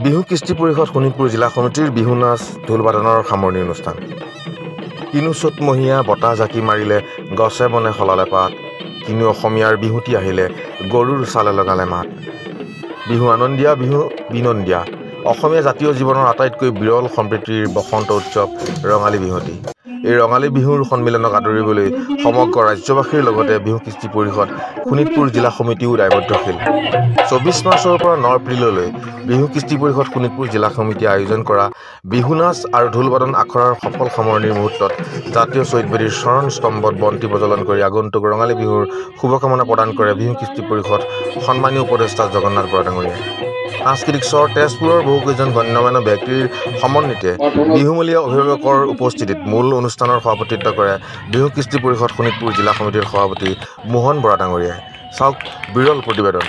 বিহু কৃষ্টি পৰিষদ শোণিতপুৰ জিলা সমিতিৰ বিহু নাচ ঢোল বাদনৰ সামৰণি অনুষ্ঠান। কিনো চ'তমহীয়া বতাহ জাকি মাৰিলে গছে বনে সলালে পাত, কিনো অসমীয়াৰ বিহুটি আহিলে গৰুৰ চালে লগালে মাত। বিহু আনন্দীয়া, বিহু বিনন্দীয়া, অসমীয়া জাতীয় জীৱনৰ আটাইতকৈ বিৰল সম্প্ৰীতিৰ বসন্ত উৎসৱ ৰঙালী বিহুটি। এই ৰঙালী বিহুৰ সন্মিলনক আদৰিবলৈ সমগ্ৰ ৰাজ্যবাসীৰ লগতে বিহু কৃষ্টি পৰিষদ শোণিতপুৰ জিলা সমিতিও দায়বদ্ধশীল। 24 মাৰ্চৰ পৰা 9 এপ্ৰিললৈ বিহু কৃষ্টি পৰিষদ শোণিতপুৰ জিলা সমিতিয়ে আয়োজন কৰা বিহু নাচ আৰু ঢোল বাদন আখৰাৰ সফল সামৰণিৰ মুহূৰ্তত জাতীয় শ্বহীদবেদীৰ চৰণ স্তম্ভত বন্তি প্ৰজ্বলন কৰি আগন্তুক ৰঙালী বিহুৰ শুভকামনা প্ৰদান কৰে বিহু কৃষ্টি পৰিষদ সন্মানীয় উপদেষ্টা জগন্নাথ বৰা ডাঙৰীয়াই। সাংস্কৃতিক স্বৰ তেজপুৰৰ বহুকেইজন গণ্যমান্য ব্যক্তিৰ সমন্বিতে বিহুমলীয়া অভিভাৱকৰ উপস্থিতিত মূল অনুষ্ঠানৰ সভাপতিত্ব কৰে বিহু কৃষ্টি পৰিষদ শোণিতপুৰ জিলা সমিতিৰ সভাপতি মোহন বৰা ডাঙৰীয়াই। চাওক বিৰল প্ৰতিবেদন।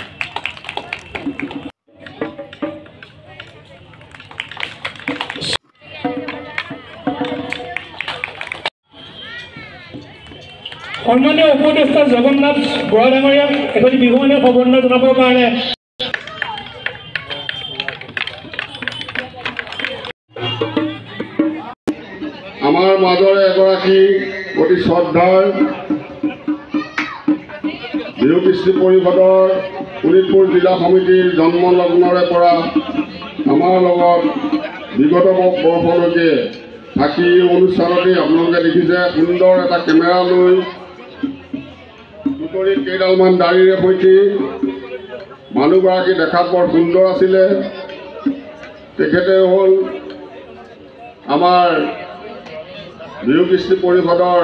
সন্মানীয় উপদেষ্টা জগন্নাথ বৰা ডাঙৰীয়াক এগৰাকী বিহুমলীয়া সম্বৰ্ধনা জনাবৰ কাৰণে আমাৰ মাজৰে এগৰাকী অতি শ্ৰদ্ধাৰ বিহু কৃষ্টি পৰিষদৰ শোণিতপুৰ জিলা সমিতিৰ জন্মলগ্নৰে পৰা আমাৰ লগত বিগত বৰ্ষলৈকে থাকি অনুষ্ঠানতেই আপোনালোকে দেখিছে সুন্দৰ এটা কেমেৰা লৈ দুটৰিত কেইডালমান দাড়িৰে সৈতে মানুহগৰাকী দেখাত বৰ সুন্দৰ আছিলে। তেখেতে হ'ল আমাৰ বিহু কৃষ্টি পৰিষদৰ